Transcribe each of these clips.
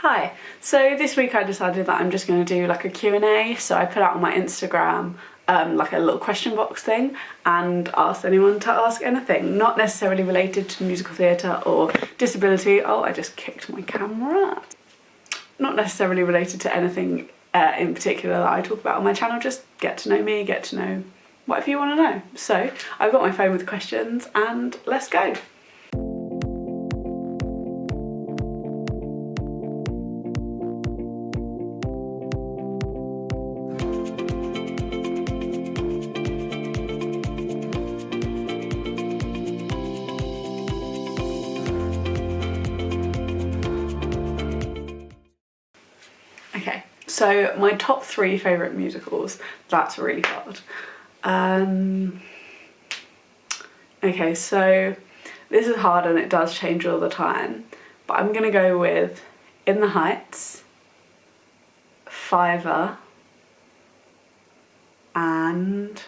Hi, so this week I decided that I'm just going to do like a Q&A, so I put out on my Instagram like a little question box thing and asked anyone to ask anything, not necessarily related to musical theatre or disability. Oh, I just kicked my camera. Not necessarily related to anything in particular that I talk about on my channel, just get to know me, get to know whatever you want to know. So I've got my phone with questions and let's go. Okay, so my top 3 favourite musicals, that's really hard. Okay, so this is hard and it does change all the time, but I'm gonna go with In the Heights, Fiver, and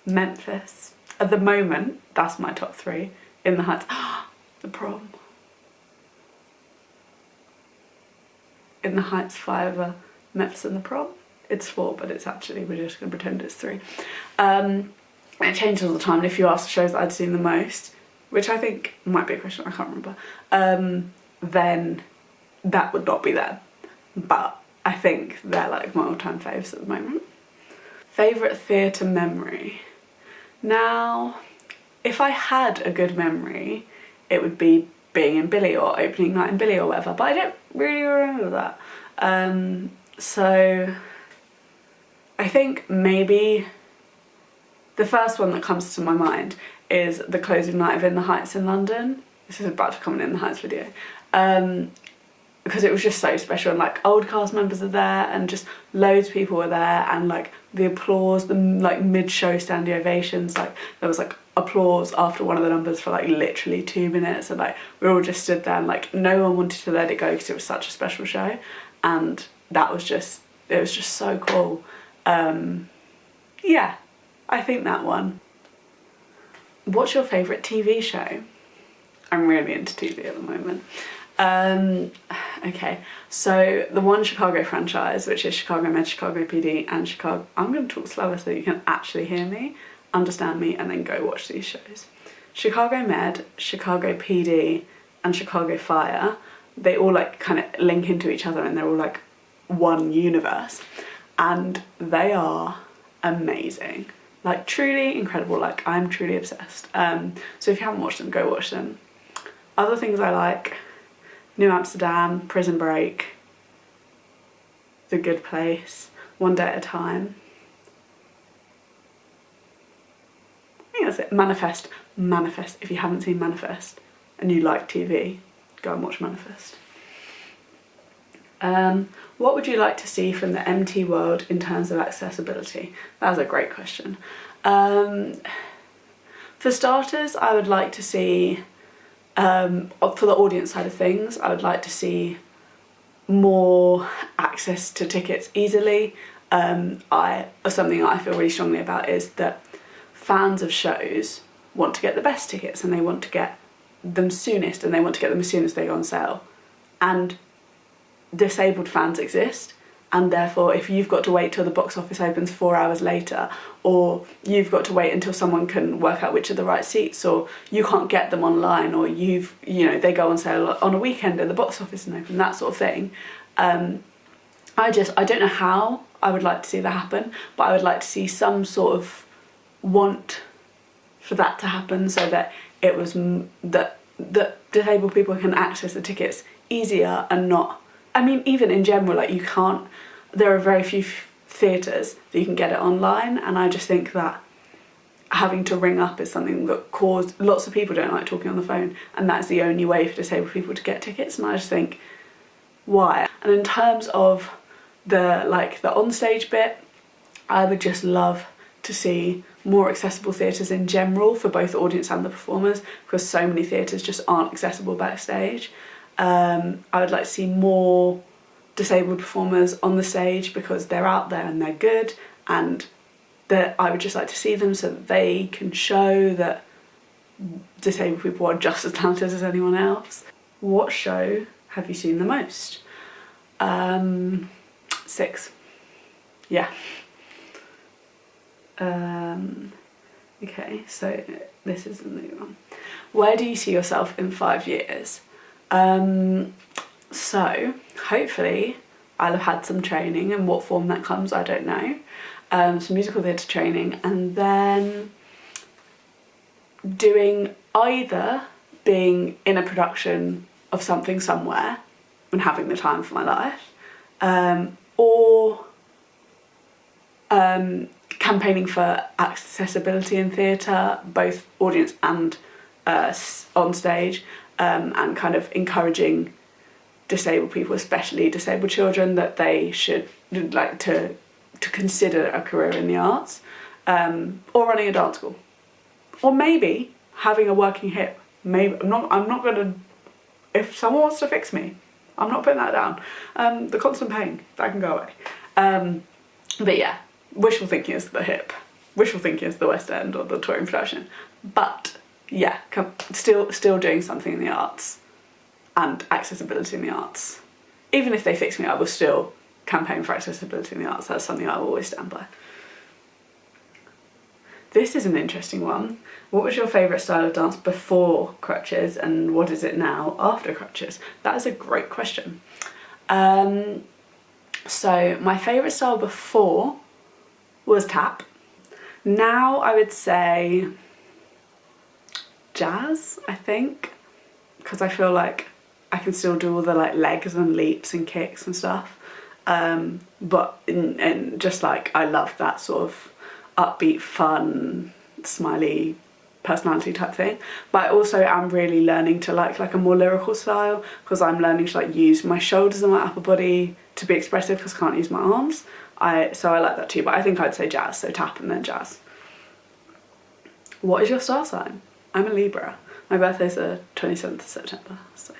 Memphis. At the moment, that's my top 3. In the Heights. The Prom. In the Heights, Fiver, Memphis and the Prom. It's 4, but it's actually, we're just going to pretend it's 3. It changes all the time, and if you ask the shows that I'd seen the most, which I think might be a question, I can't remember, then that would not be them. But I think they're like my all-time faves at the moment. Favourite theatre memory. Now, if I had a good memory, it would be being in Billy or opening night in Billy or whatever, but I don't really remember that. So I think maybe the first one that comes to my mind is the closing night of In the Heights in London. This is about to come in the Heights video. Because it was just so special, and like old cast members are there and just loads of people were there, and like the applause, the like mid-show standing ovations, like there was like applause after one of the numbers for like literally 2 minutes, and like we all just stood there and like no one wanted to let it go because it was such a special show, and that was just, it was just so cool. Yeah, I think that one. What's your favourite TV show? I'm really into TV at the moment. Okay, so the one Chicago franchise, which is Chicago Med, Chicago PD and Chicago... I'm going to talk slower so you can actually hear me, understand me, and then go watch these shows. Chicago Med, Chicago PD and Chicago Fire, they all like kind of link into each other and they're all like one universe, and they are amazing. Like truly incredible, like I'm truly obsessed. So if you haven't watched them, go watch them. Other things I like: New Amsterdam, Prison Break, The Good Place, One Day at a Time. I think that's it. Manifest. Manifest. If you haven't seen Manifest and you like TV, go and watch Manifest. What would you like to see from the MT world in terms of accessibility? That's a great question. For starters, I would like to see, for the audience side of things, I would like to see more access to tickets easily. Something that I feel really strongly about is that fans of shows want to get the best tickets and they want to get them soonest, and they want to get them as soon as they go on sale. And disabled fans exist, and therefore if you've got to wait till the box office opens 4 hours later, or you've got to wait until someone can work out which are the right seats, or you can't get them online, or they go on sale on a weekend and the box office isn't open, that sort of thing. I don't know how I would like to see that happen, but I would like to see some sort of want for that to happen, so that it was that disabled people can access the tickets easier, and not, I mean, even in general, like you can't, there are very few theatres that you can get it online, and I just think that having to ring up is something that caused, lots of people don't like talking on the phone, and that's the only way for disabled people to get tickets, and I just think, why? And in terms of the onstage bit, I would just love to see more accessible theatres in general for both the audience and the performers, because so many theatres just aren't accessible backstage. I would like to see more disabled performers on the stage because they're out there and they're good, and that I would just like to see them so that they can show that disabled people are just as talented as anyone else. What show have you seen the most? 6. Yeah. Okay, so this is the new one. Where do you see yourself in 5 years? So hopefully I'll have had some training, in what form that comes I don't know, some musical theatre training, and then either being in a production of something somewhere and having the time for my life, or campaigning for accessibility in theatre, both audience and on stage, and kind of encouraging disabled people, especially disabled children, that they should like to consider a career in the arts, or running a dance school, or maybe having a working hip. Maybe I'm not gonna, if someone wants to fix me, I'm not putting that down. The constant pain, that can go away. But yeah, wishful thinking is the hip, wishful thinking is the West End or the touring production. But yeah, still doing something in the arts and accessibility in the arts. Even if they fix me, I will still campaign for accessibility in the arts. That's something I will always stand by. This is an interesting one. What was your favourite style of dance before crutches, and what is it now after crutches? That is a great question. So my favourite style before was tap. Now I would say jazz, I think, because I feel like I can still do all the like legs and leaps and kicks and stuff, but and just like I love that sort of upbeat, fun, smiley personality type thing. But I also am really learning to like a more lyrical style, because I'm learning to like use my shoulders and my upper body to be expressive, because I can't use my arms. So I like that too, but I think I'd say jazz, so tap and then jazz. What is your star sign? I'm a Libra. My birthday's the 27th of September, so.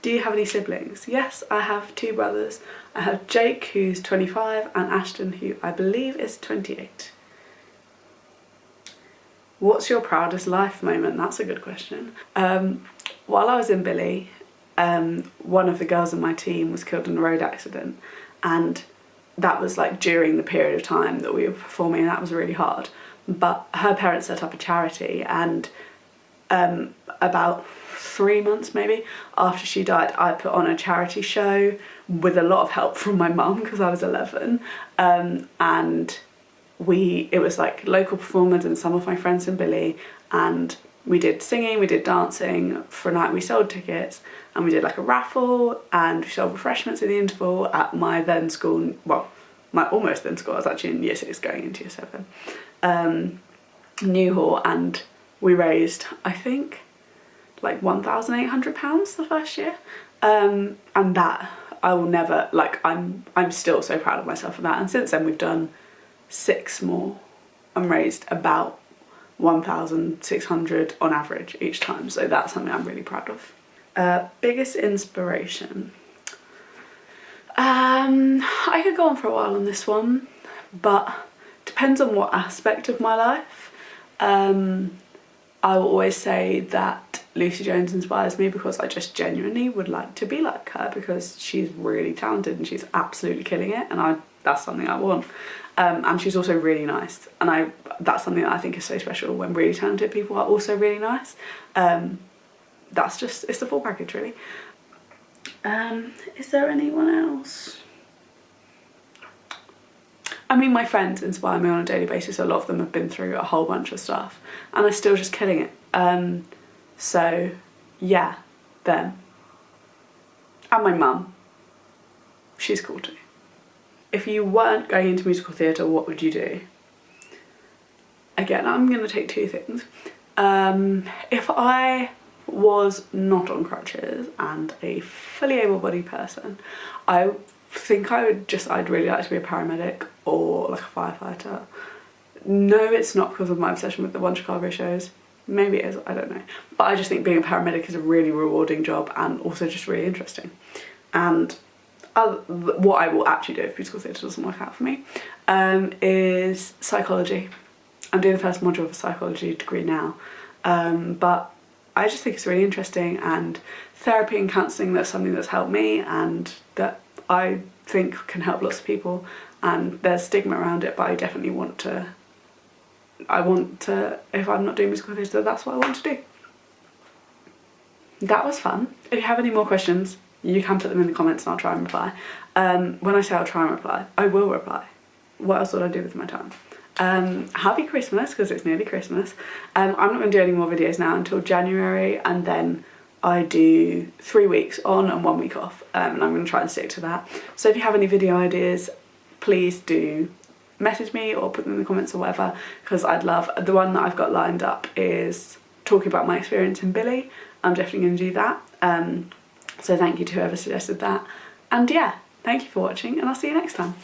Do you have any siblings? Yes, I have 2 brothers. I have Jake, who's 25, and Ashton, who I believe is 28. What's your proudest life moment? That's a good question. While I was in Billy, one of the girls in my team was killed in a road accident, and that was like during the period of time that we were performing, and that was really hard. But her parents set up a charity, and about 3 months maybe after she died, I put on a charity show with a lot of help from my mum, because I was 11, and it was like local performers and some of my friends in Billy, and we did singing, we did dancing for a night. We sold tickets, and we did like a raffle, and we sold refreshments in the interval at my then school, well, my almost then school. I was actually in year 6 going into year 7, Newhall, and we raised, I think, like £1,800 the first year, and that I will never, like, I'm still so proud of myself for that. And since then we've done 6 more and raised about 1,600 on average each time, so that's something I'm really proud of. Biggest inspiration? I could go on for a while on this one, but depends on what aspect of my life. I will always say that Lucy Jones inspires me, because I just genuinely would like to be like her, because she's really talented and she's absolutely killing it, and that's something I want. And she's also really nice, and that's something that I think is so special, when really talented people are also really nice. That's just, it's the full package really. Is there anyone else? I mean, my friends inspire me on a daily basis. A lot of them have been through a whole bunch of stuff and are still just killing it. So yeah, them. And my mum. She's cool too. If you weren't going into musical theatre, what would you do? Again, I'm going to take 2 things. If I was not on crutches and a fully able-bodied person, I think I'd really like to be a paramedic or like a firefighter. No, it's not because of my obsession with the One Chicago shows. Maybe it is, I don't know. But I just think being a paramedic is a really rewarding job, and also just really interesting. And what I will actually do if musical theatre doesn't work out for me is psychology. I'm doing the first module of a psychology degree now, but I just think it's really interesting, and therapy and counselling, that's something that's helped me and that I think can help lots of people, and there's stigma around it, but I definitely want to, if I'm not doing musical theatre, that's what I want to do. That was fun. If you have any more questions, you can put them in the comments and I'll try and reply. When I say I'll try and reply, I will reply. What else would I do with my time? Happy Christmas, because it's nearly Christmas. I'm not going to do any more videos now until January, and then I do 3 weeks on and 1 week off, and I'm going to try and stick to that. So if you have any video ideas, please do message me or put them in the comments or whatever, because I'd love. The one that I've got lined up is talking about my experience in Billy. I'm definitely going to do that. So thank you to whoever suggested that. And yeah, thank you for watching, and I'll see you next time.